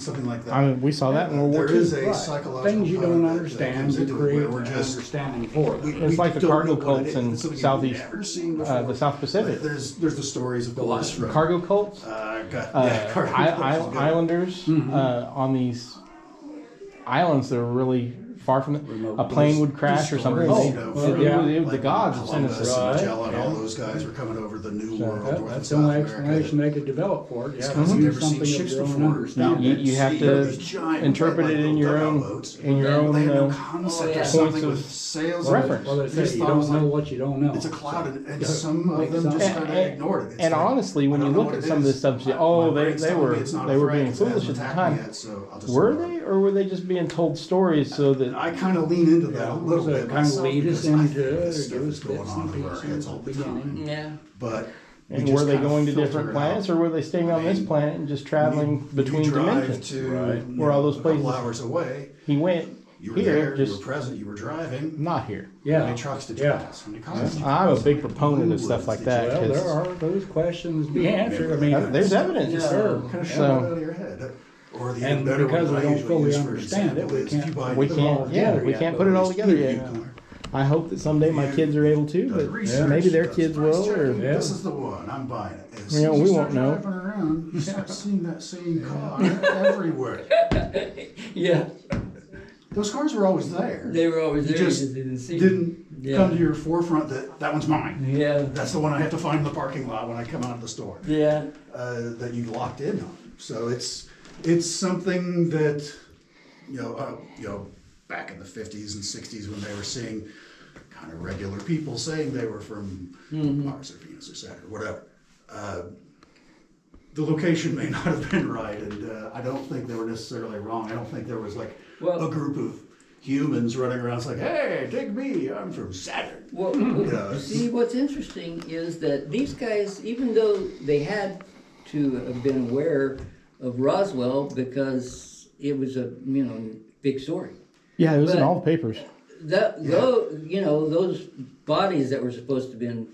something like that. I mean, we saw that in World War There II. is a Right. psychological Things you part don't that understand, comes you into it create where an we're just understanding for them. It's like the don't cargo know what it cults is. in It's something Southeast, you've never seen before. the South Pacific. There's the stories of course from Cargo cults, cargo cults. islanders on these islands that are really far from a plane would crash or something. The gods have sent us Columbus this. and Right. Magellan, all those guys were coming over the New World, North and That's South the only America. explanation they could develop for it. You have Because to they've do never seen something of ships their own before. understanding. You have to interpret it in your own They had no concept of something points of with sails. reference. Well, they They just say you thought it was don't know like, what you don't know. it's a cloud, and So, some of make them some- just kind of ignored it. It's And like, honestly, when I you don't know look what at it some of is. this stuff, you say, My oh, brain's they telling me were it's not they a were threat, being 'cause it foolish at hasn't the attacked time. me yet, so I'll just Were ignore it. they, or were they just being told stories so that? I kind of lean into that a little So bit it kind of myself lead us because I into think it, this or stuff give is us going bits on and over our pieces heads all at the the time. beginning. Yeah. But we And just were they kind of going to filter different it planets, out. or were they staying on this mean, planet and just traveling When between you drive dimensions? to Right. Where all those a couple places- hours away, He went you were here, there, you were just present, you were driving. not here. How Yeah. many trucks did you Yeah. pass? How many cars did you I'm a pass? big proponent of stuff like that. Well, there 'cause are those questions to be answered. I mean, there's evidence. Yeah. Kind of So- shove it out of your head. Or the And better because one we that I don't usually fully use for understand it, example we is if you can't buy We the can't, wrong yeah, together we yet, can't but put it we all together you yet. can- I hope that someday my kids are able to, does but research, maybe their does kids price will. Or checking. Yeah. This is the one. I'm buying it. As You know, soon as we you won't start know. driving around, you start seeing that same car everywhere. Yeah. Those cars were always there. They were always You there. just you just didn't see. Didn't Yeah. come to your forefront that one's mine. Yeah. That's the one I have to find in the parking lot when I come out of the store. Yeah. That you locked in on. So it's something that you know back in the 50s and 60s when they were seeing kind of regular people saying they were from Mars or Venus or Saturn or whatever. The location may not have been right, and I don't think they were necessarily wrong. I don't think there was like Well- a group of humans running around. It's like, hey, take me, I'm from Saturn. Well, Yeah. see, what's interesting is that these guys, even though they had to have been aware of Roswell because it was a big story. Yeah, it was in But- all the papers. Though those bodies that were supposed to have been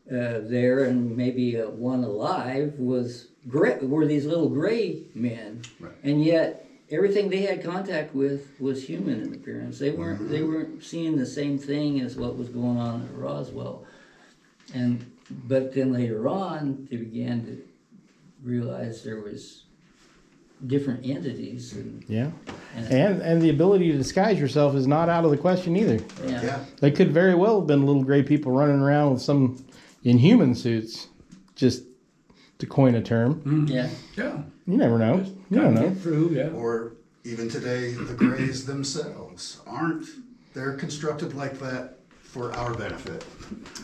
there and maybe one alive were these little gray men, Right. and yet everything they had contact with was human in appearance. They weren't seeing the same thing as what was going on at Roswell, but then later on they began to realize there was different entities Yeah, and the ability to disguise yourself is not out of the question either. Yeah. They could very well have been little gray people running around with some inhuman suits, just to coin a term. Yeah. yeah. You never know. You don't know. Get through, yeah. Or even today, the Greys themselves they're constructed like that for our benefit.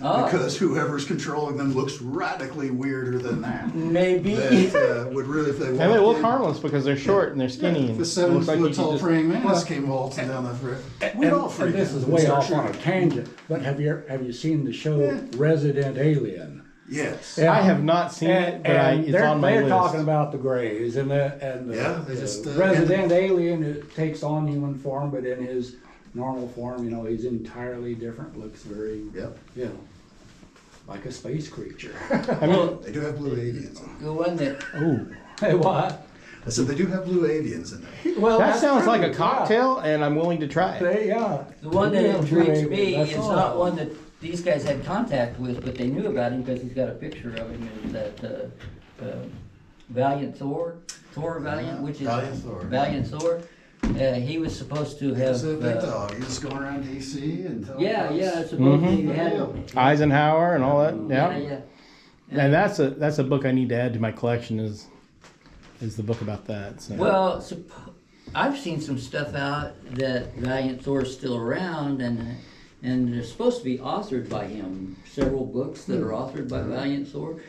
Oh. Because whoever's controlling them looks radically weirder than that. Maybe. That would really, if they walked And they look in, harmless because they're short and they're skinny. if and a it 7 looks like you foot could tall just- praying mantis came waltzing down the front, we'd all And freak this out is and way start off on a shooting. tangent, but have you seen the show Yeah. Resident Alien? Yes. Yeah. I have not seen it, but it's they're, on my they're list. talking about the Greys and the Yeah, they just, Resident Alien who takes on human form, but in his normal form, he's entirely different. Looks very, Yep. like a space creature. I mean, They do have blue avians in them. The one that ooh, Hey, what? I said they do have blue avians in there. Well, that that's sounds true, like a yeah. cocktail, and I'm willing to try it. The one that Yeah, intrigues blue me alien, is that's all. not one that these guys had contact with, but they knew about him because he's got a picture of him in that Valiant Thor, Valiant, which is Valiant Thor. Valiant Thor. He was supposed to have. He's a big dog. He's going around D.C. and telling Yeah, folks, yeah. Supposedly he had. Eisenhower and all that. Yeah. Yeah. And that's a book I need to add to my collection. Is the book about that? So. Well, I've seen some stuff out that Valiant Thor's still around, and they're supposed to be authored by him. Several books that are authored by Valiant Thor.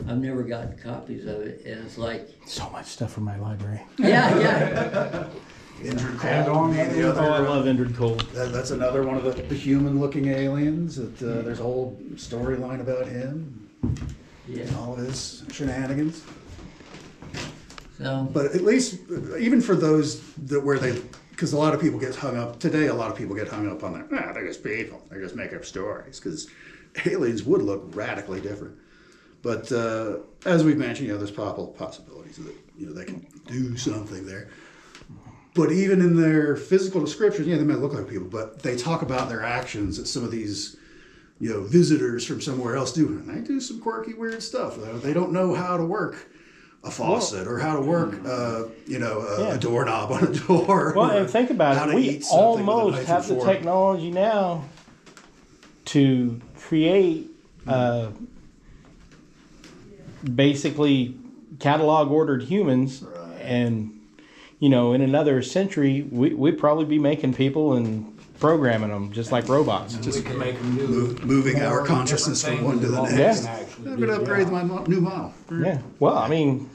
I've never gotten copies of it, and it's like, so much stuff from my library. yeah. Indrid Add Cold on would be that the other. Oh, I love Indrid Cold. That's another one of the human-looking aliens. That there's a whole storyline about him, Yeah. and all of his shenanigans. So. But at least, even for those because a lot of people get hung up today. A lot of people get hung up on that. They're just people. They just make up stories because aliens would look radically different. But as we've mentioned, there's possibilities that they can do something there. But even in their physical description, they might look like people, but they talk about their actions that some of these visitors from somewhere else do, and they do some quirky, weird stuff. They don't know how to work a faucet or how to work, a doorknob on a door. Well, and think about it. We almost have the technology now to create basically catalog ordered humans, and in another century, we'd probably be making people and programming them just like robots. We can make them do moving our consciousness from one to the next. I'm going to upgrade my new model. Yeah. Well, I mean,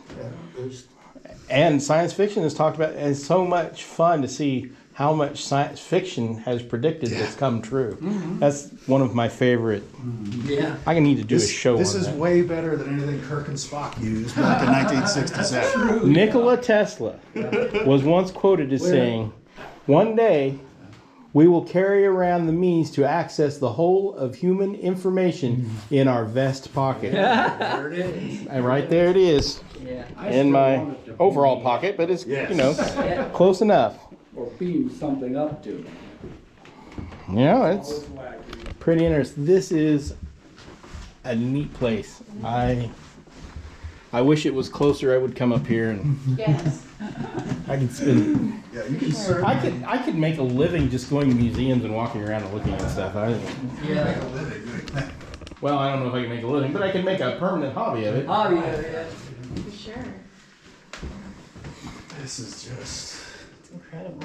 and science fiction has talked about. It's so much fun to see how much science fiction has predicted that's come true. Mm-hmm. That's one of my favorite. Yeah. I need to do a show on that. This is way better than anything Kirk and Spock used back in 1967. Nikola Tesla was once quoted as saying, "One day, we will carry around the means to access the whole of human information in our vest pocket." There it is. And right there it is. Yeah. In my overall pocket, but it's, close enough. Or beam something up to. It's pretty interesting. This is a neat place. I wish it was closer. I would come up here and Yes. I could spend. Yeah, you can certainly I could make a living just going to museums and walking around and looking at stuff. Yeah. make a living doing that. Well, I don't know if I can make a living, but I can make a permanent hobby of it. Hobby, yeah. For sure. This is just It's incredible.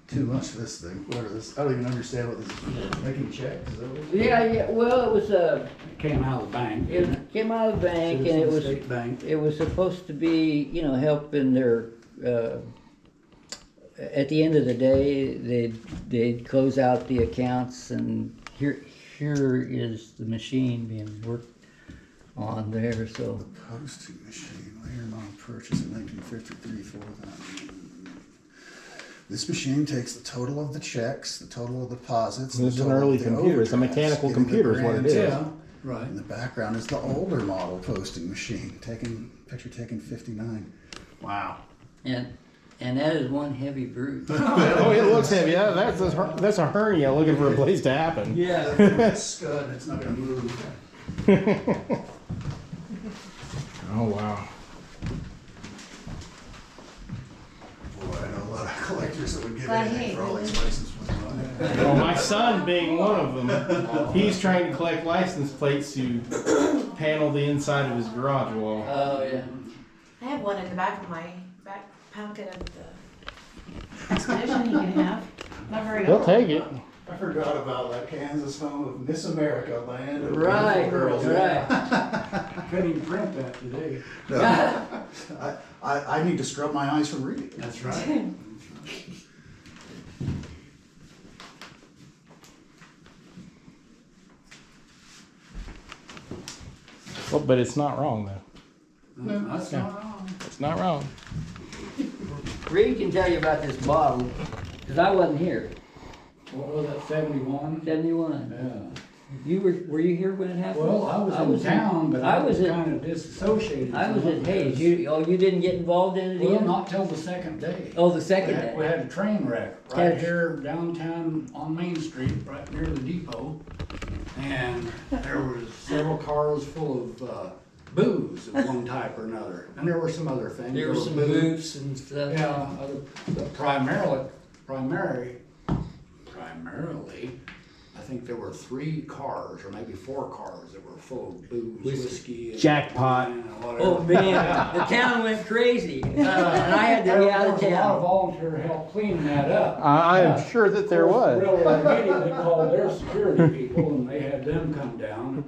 too much for this thing. What is this? I don't even understand what this is for. Making checks? Is that what it is? Yeah. Well, it was It came out of the bank. it came out of the bank, and Citizens State Bank. it was supposed to be, helping their. At the end of the day, they'd close out the accounts, and here is the machine being worked on there. So Posting machine, later model purchase in 1953 for that. This machine takes the total of the checks, the total of deposits. This is the an total early of the computer. It's a overdrafts, mechanical giving the computer is what it grand is. total. Right. In the background is the older model posting machine, taking 59. Wow. and that is one heavy brute. Oh, it looks heavy. That's a hernia looking for a place to happen. Yeah. It's scud, it's not gonna move. Oh, wow. Boy, I know a lot of collectors that would give But anything hey, for all really? these license plates. Well, my son being one of them, he's trying to collect license plates to panel the inside of his garage wall. Oh yeah. I have one in the back of my back pocket of the expedition you can have. Not very He'll old. take it. I forgot about that Kansas home of Miss America, land of Right. beautiful girls. Right. Couldn't even print that today. No, I need to scrub my eyes from reading. That's right. Well, but it's not wrong, though. No, that's not wrong. It's not wrong. Reed can tell you about this bottle, because I wasn't here. What was that, 71? 71. Yeah. Were you here when it happened? Well, I was in town, but I was at kind of disassociated. I was from at it Hayes. because- You didn't get involved in it Well, either? not till the second day. Oh, the second We day. had a train wreck Had right a- here downtown on Main Street, right near the depot. And there was several cars full of booze of one type or another. And there were some other things. There were some booths and stuff. Yeah, but primarily, I think there were 3 cars or maybe 4 cars that were full of booze, whiskey. And Jackpot. wine and whatever. Oh man, the town went crazy, and I had to be out of There was a lot of town. volunteer help cleaning that up. I am sure that there was. Railroad immediately called their security people and they had them come down.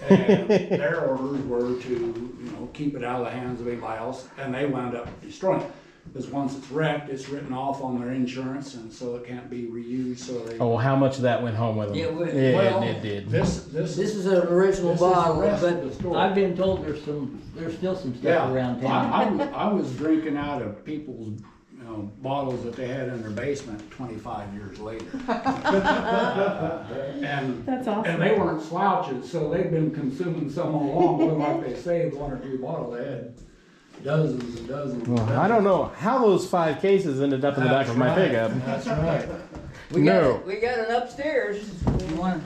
And their orders were to, keep it out of the hands of anybody else, and they wound up destroying it. Because once it's wrecked, it's written off on their insurance, and so it can't be reused, so they. Oh, how much of that went home with him? Yeah, it went- Well, it did. This This is an original This is the bottle, rest of the but story. I've been told there's still some stuff around town. I was drinking out of people's bottles that they had in their basement 25 years later. And That's awesome. and they weren't slouches, so they'd been consuming some all along. But like they saved 1 or 2 bottles, they had dozens and dozens. Well, I don't know how those 5 cases ended up in the back of my pickup. That's right. We No. got an upstairs. You want?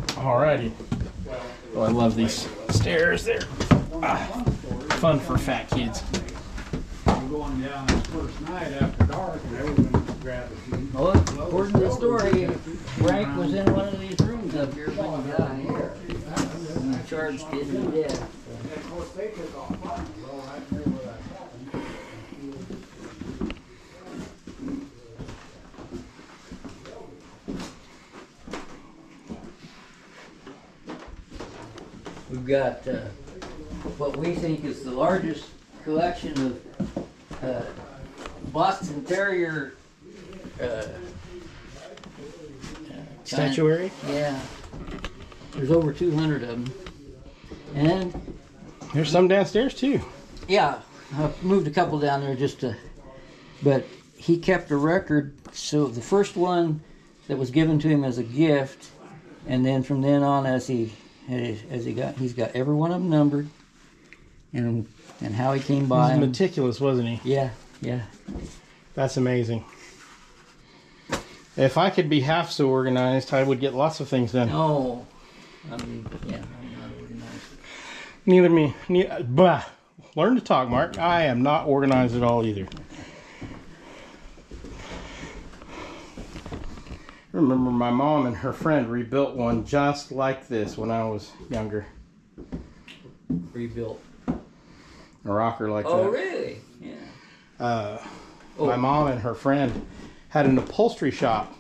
Alrighty. Oh, I love these stairs. They're fun for fat kids. We're going down this first night after dark, and everyone grabbed a few. Well, according to the story, Frank was in one of these rooms up here when he got here. And he charged it to death. And of course, they took off running, well, right near where that happened. We've got what we think is the largest collection of Boston Terrier Statuary? Yeah. There's over 200 of them. And There's some downstairs too. yeah, I've moved a couple down there just to, but he kept a record. So the first one that was given to him as a gift, and then from then on, he's got every one of them numbered, and how he came He by was 'em. meticulous, wasn't he? Yeah, yeah. That's amazing. If I could be half so organized, I would get lots of things done. Oh, I mean, yeah, I'm not organized. Neither me. Blah. Learn to talk, Mark. I am not organized at all either. I remember my mom and her friend rebuilt one just like this when I was younger. Rebuilt. A rocker like Oh, that. really? Yeah. My mom and her friend had an upholstery shop